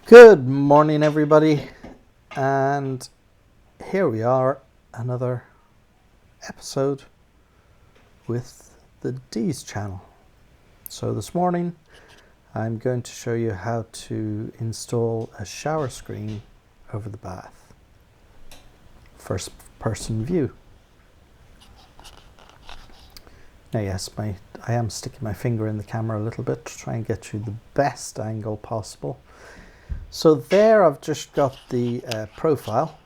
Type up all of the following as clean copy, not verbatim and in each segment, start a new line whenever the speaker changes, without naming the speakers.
Good morning, everybody, and here we are, another episode with the D's channel. So this morning I'm going to show you how to install a shower screen over the bath. First person view. Now yes, I am sticking my finger in the camera a little bit to try and get you the best angle possible. So there I've just got the profile,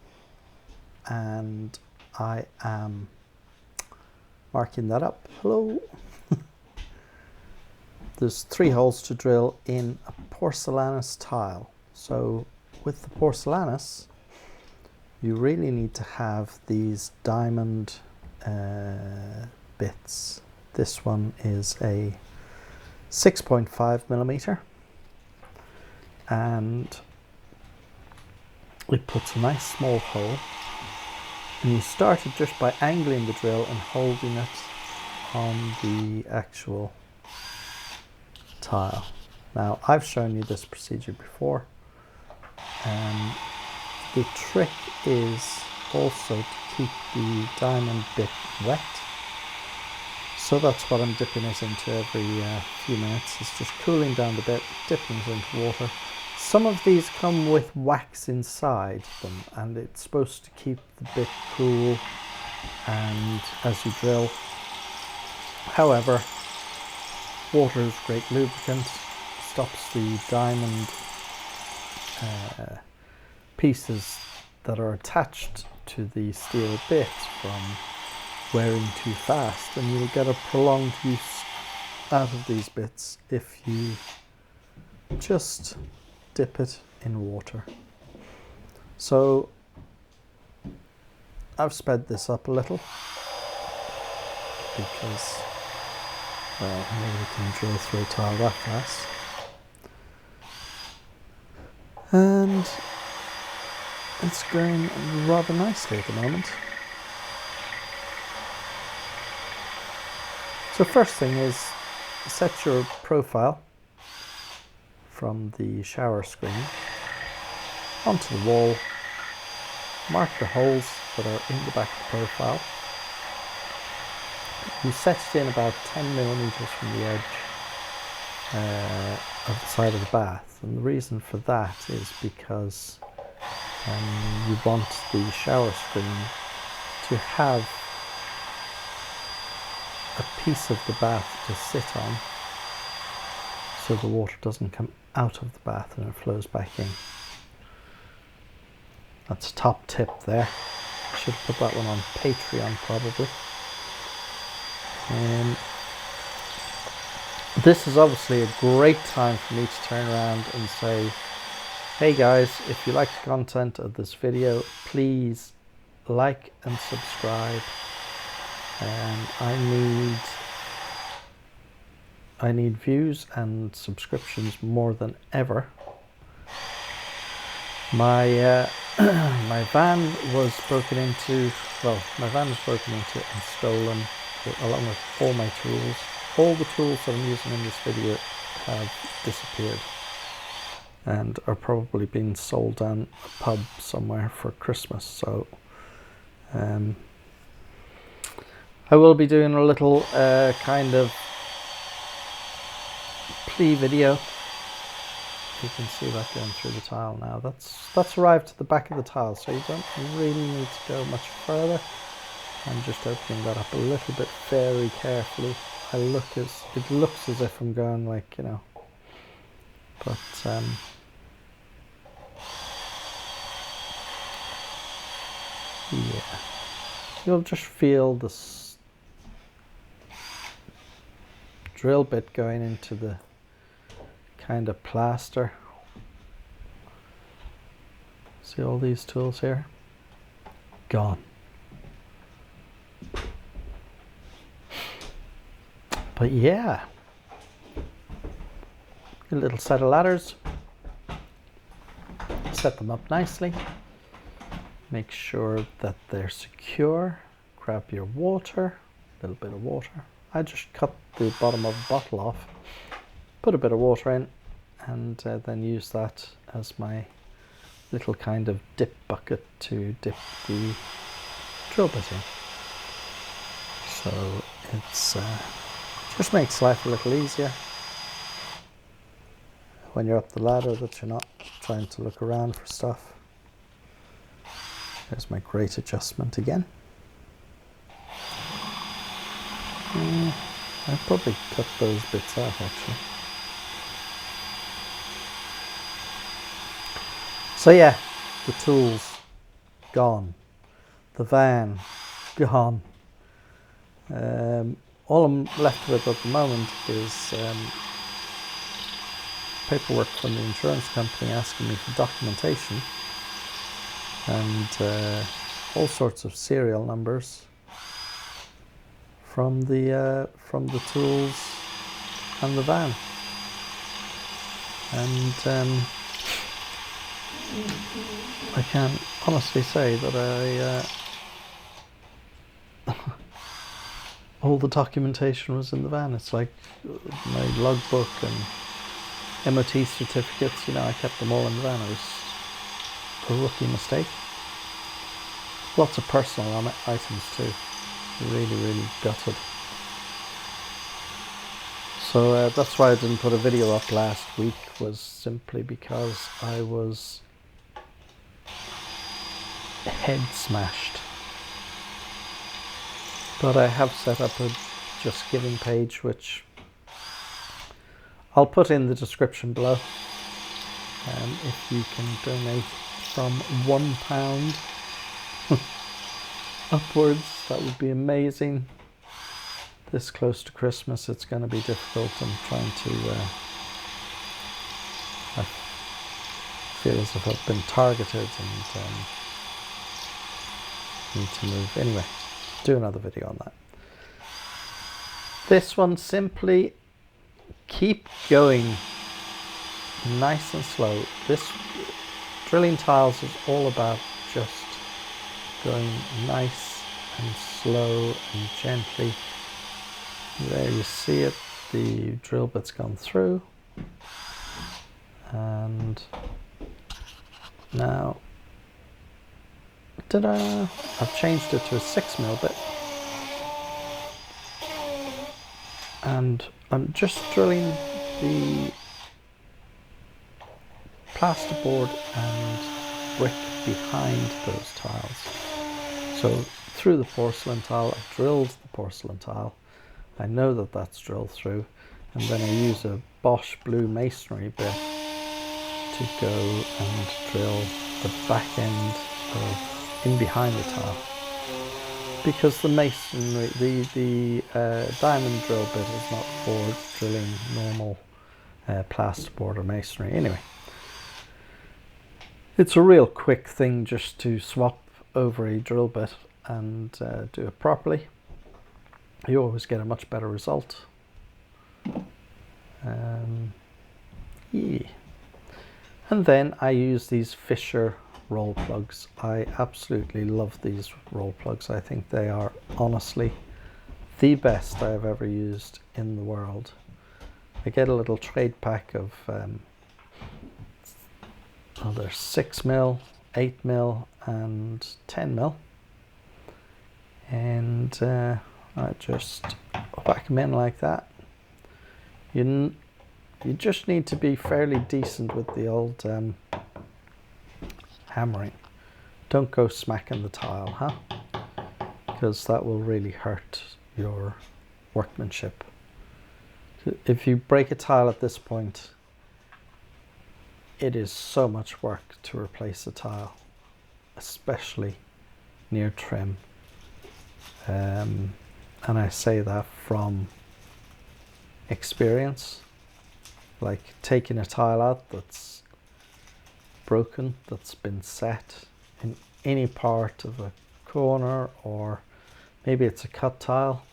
and I am marking that up. Hello. There's 3 holes to drill in a porcelainous tile. So with the porcelainous, you really need to have these diamond bits. This one is a 6.5 millimeter. And it puts a nice small hole, and you start it just by angling the drill and holding it on the actual tile. Now I've shown you this procedure before, and the trick is also to keep the diamond bit wet. So that's what I'm dipping it into every few minutes. It's just cooling down the bit, dipping it into water. Some of these come with wax inside them, and it's supposed to keep the bit cool and as you drill. However, water is great lubricant, stops the diamond pieces that are attached to the steel bit from wearing too fast, and you'll get a prolonged use out of these bits if you just dip it in water. So I've sped this up a little because, well, nobody can drill through a tile that fast. And it's going rather nicely at the moment. So first thing is set your profile from the shower screen onto the wall, mark the holes that are in the back of the profile. You set it in about 10 millimeters from the edge of the side of the bath, and the reason for that is because you want the shower screen to have a piece of the bath to sit on, so the water doesn't come out of the bath and it flows back in. That's a top tip there. I should have put that one on Patreon probably. This is obviously a great time for me to turn around and say, hey guys, if you like the content of this video, please like and subscribe. I need views and subscriptions more than ever. My my van was broken into. Well, my van was broken into and stolen, along with all my tools. All the tools that I'm using in this video have disappeared and are probably being sold down a pub somewhere for Christmas. So I will be doing a little kind of plea video. You can see that going through the tile now. That's arrived to the back of the tile, so you don't really need to go much further. I'm just opening that up a little bit very carefully. It looks as if I'm going like, you know, but yeah, you'll just feel this drill bit going into the kind of plaster. See all these tools here? Gone. But yeah, a little set of ladders. Set them up nicely. Make sure that they're secure. Grab your water, a little bit of water. I just cut the bottom of the bottle off, put a bit of water in, and then use that as my little kind of dip bucket to dip the drill bit in. So it's just makes life a little easier when you're up the ladder, that you're not trying to look around for stuff. There's my great adjustment again. I'd probably cut those bits out actually. So yeah, the tools gone, the van gone. All I'm left with at the moment is paperwork from the insurance company asking me for documentation and all sorts of serial numbers from the tools and the van. And I can honestly say that all the documentation was in the van. It's like my logbook and MOT certificates, you know, I kept them all in the van. It was a rookie mistake. Lots of personal items too. Really gutted. So that's why I didn't put a video up last week, was simply because I was head smashed. But I have set up a Just Giving page, which I'll put in the description below. If you can donate from £1 upwards, that would be amazing. This close to Christmas, it's going to be difficult. I'm trying to I feel as if I've been targeted and need to move. Anyway, do another video on that. This one, simply keep going nice and slow. This drilling tiles is all about just going nice and slow and gently. There you see it, the drill bit's gone through, and now ta-da! I've changed it to a 6mm bit, and I'm just drilling the plasterboard and brick behind those tiles. So through the porcelain tile, I've drilled the porcelain tile. I know that that's drilled through, and then I use a Bosch blue masonary bit to go and drill the back end of in behind the tile, because the masonry, the diamond drill bit is not for drilling normal plasterboard or masonry. Anyway, it's a real quick thing just to swap over a drill bit and do it properly. You always get a much better result. Yeah. And then I use these Fisher roll plugs. I absolutely love these roll plugs. I think they are honestly the best I have ever used in the world. I get a little trade pack of there's 6mm, 8mm and 10mm, and I just whack them in like that. You just need to be fairly decent with the old hammering. Don't go smacking the tile, huh? Because that will really hurt your workmanship. If you break a tile at this point, it is so much work to replace a tile, especially near trim. And I say that from experience. Like taking a tile out that's broken, that's been set in any part of a corner, or maybe it's a cut tile,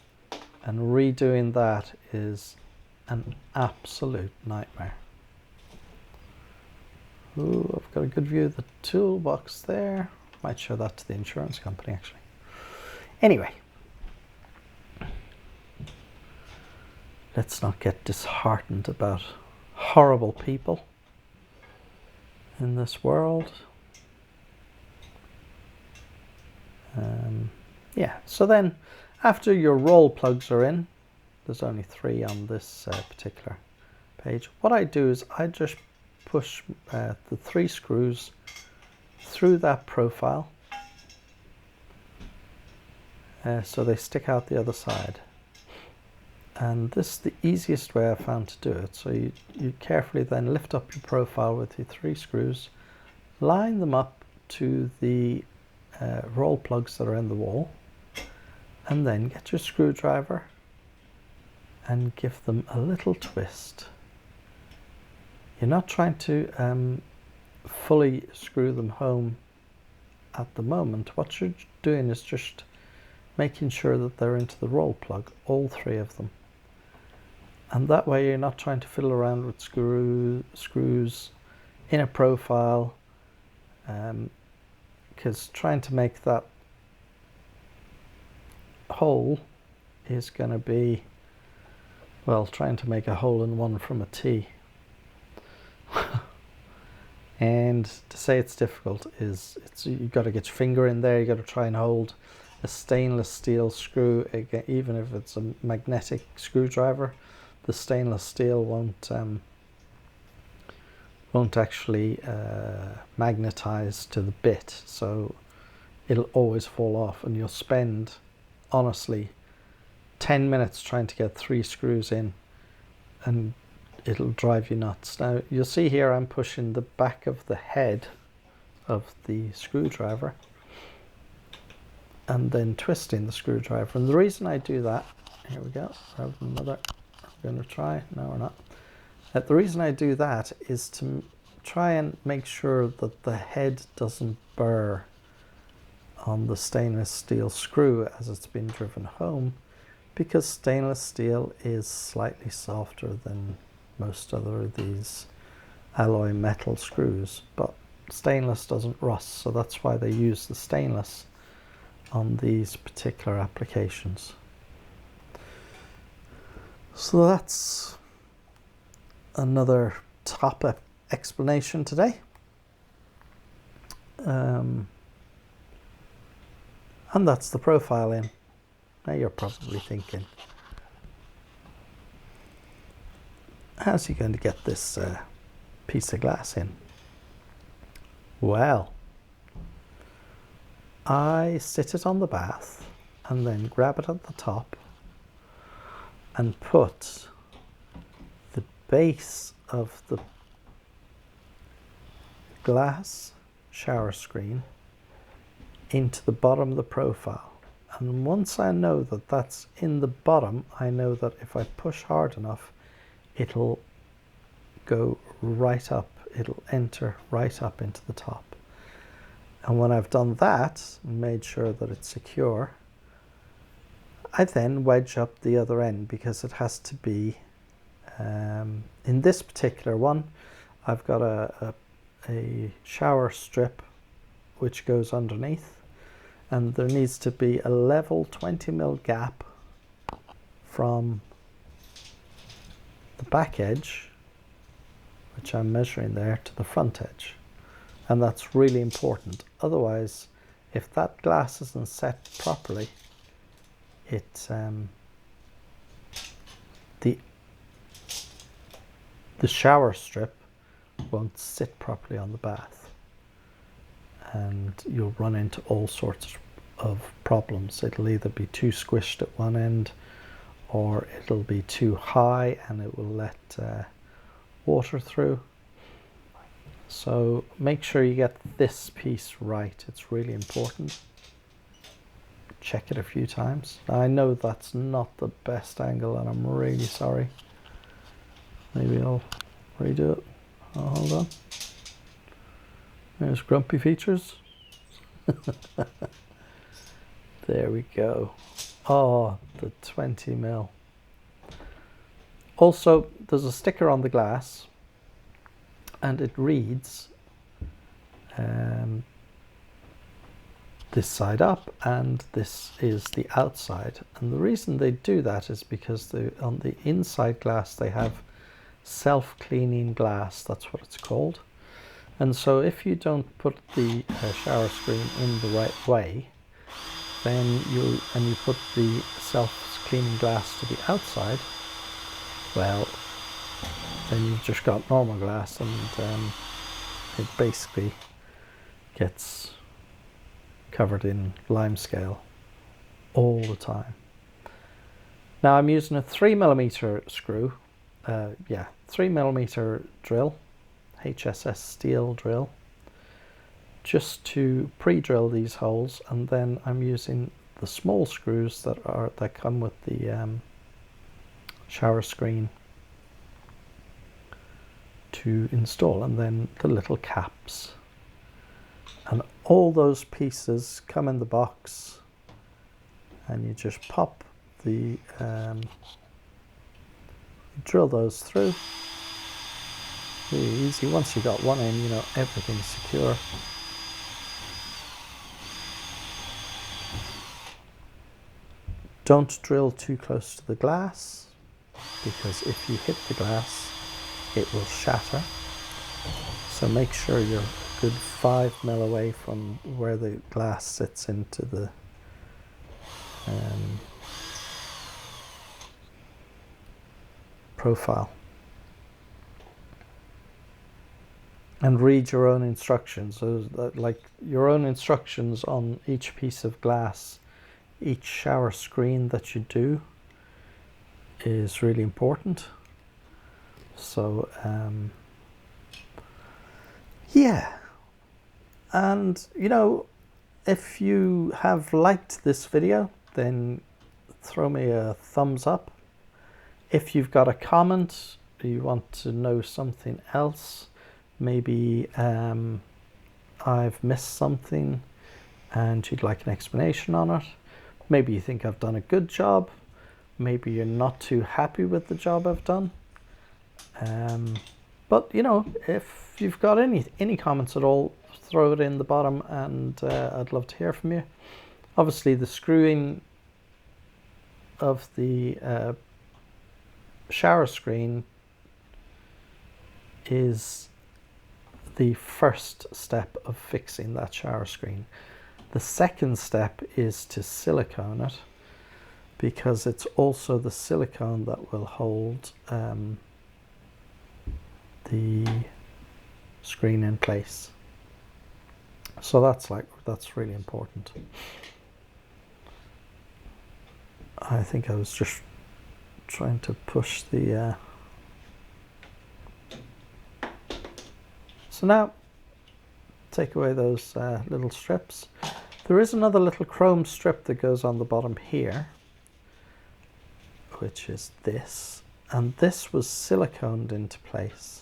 and redoing that is an absolute nightmare. Ooh, I've got a good view of the toolbox there. Might show that to the insurance company actually. Anyway, let's not get disheartened about horrible people in this world. Yeah, so then after your roll plugs are in, there's only 3 on this particular page. What I do is I just push the 3 screws through that profile so they stick out the other side. And this is the easiest way I found to do it. So you carefully then lift up your profile with your 3 screws, line them up to the roll plugs that are in the wall, and then get your screwdriver and give them a little twist. You're not trying to fully screw them home at the moment. What you're doing is just making sure that they're into the roll plug, all 3 of them. And that way you're not trying to fiddle around with screws in a profile, because trying to make that hole is going to be, well, trying to make a hole in one from a T. And to say it's difficult is, you've got to get your finger in there, you've got to try and hold a stainless steel screw, even if it's a magnetic screwdriver. The stainless steel won't actually magnetize to the bit, so it'll always fall off, and you'll spend, honestly, 10 minutes trying to get 3 screws in, and it'll drive you nuts. Now you'll see here I'm pushing the back of the head of the screwdriver and then twisting the screwdriver, and the reason I do that, here we go, I have another, I'm going to try, no we're not. The reason I do that is to try and make sure that the head doesn't burr on the stainless steel screw as it's been driven home, because stainless steel is slightly softer than most other of these alloy metal screws, but stainless doesn't rust, so that's why they use the stainless on these particular applications. So that's another top explanation today. And that's the profile in. Now you're probably thinking, how's he going to get this piece of glass in? Well, I sit it on the bath and then grab it at the top and put the base of the glass shower screen into the bottom of the profile. And once I know that that's in the bottom, I know that if I push hard enough, it'll go right up, it'll enter right up into the top. And when I've done that and made sure that it's secure, I then wedge up the other end, because it has to be, in this particular one, I've got a shower strip which goes underneath, and there needs to be a level 20mm gap from the back edge, which I'm measuring there, to the front edge. And that's really important. Otherwise, if that glass isn't set properly, the shower strip won't sit properly on the bath, and you'll run into all sorts of problems. It'll either be too squished at one end, or it'll be too high and it will let water through. So make sure you get this piece right. It's really important. Check it a few times. Now, I know that's not the best angle, and I'm really sorry. Maybe I'll redo it. Oh, hold on. There's grumpy features. There we go. Oh, the 20mm. Also, there's a sticker on the glass, and it reads this side up, and this is the outside. And the reason they do that is because on the inside glass they have self-cleaning glass, that's what it's called. And so if you don't put the shower screen in the right way, then you put the self-cleaning glass to the outside, well, then you've just got normal glass, and it basically gets covered in limescale all the time. Now I'm using a 3mm screw, 3mm drill, HSS steel drill, just to pre-drill these holes, and then I'm using the small screws that come with the shower screen to install, and then the little caps. And all those pieces come in the box, and you just pop the drill those through. Really easy. Once you got one in, you know everything's secure. Don't drill too close to the glass, because if you hit the glass, it will shatter. So make sure you're a good 5mm away from where the glass sits into the profile. And read your own instructions. So like your own instructions on each piece of glass, each shower screen that you do is really important. So yeah, and you know, if you have liked this video, then throw me a thumbs up. If you've got a comment, you want to know something else, maybe I've missed something and you'd like an explanation on it, maybe you think I've done a good job, maybe you're not too happy with the job I've done, but you know, if you've got any comments at all, throw it in the bottom, and I'd love to hear from you. Obviously the screwing of the shower screen is the first step of fixing that shower screen. The second step is to silicone it, because it's also the silicone that will hold the screen in place. So that's really important. I think I was just trying to push the so now take away those little strips. There is another little chrome strip that goes on the bottom here, which is this, and this was siliconed into place.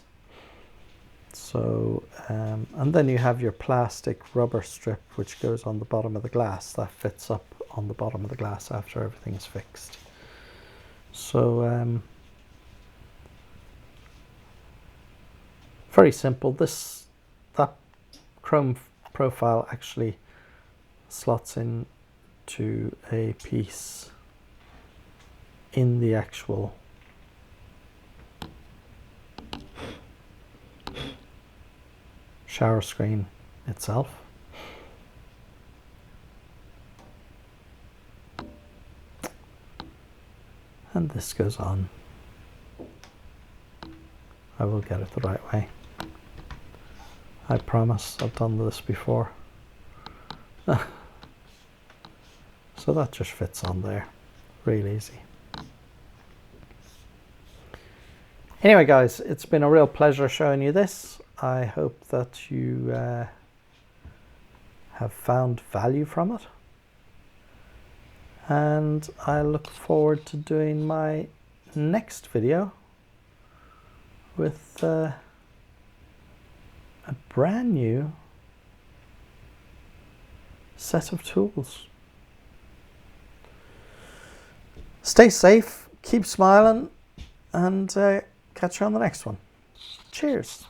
So and then you have your plastic rubber strip which goes on the bottom of the glass, that fits up on the bottom of the glass after everything's fixed. So very simple. That chrome profile actually slots in to a piece in the actual shower screen itself. And this goes on. I will get it the right way. I promise, I've done this before. So that just fits on there. Real easy. Anyway guys, it's been a real pleasure showing you this. I hope that you have found value from it. And I look forward to doing my next video with a brand new set of tools. Stay safe, keep smiling, and catch you on the next one. Cheers.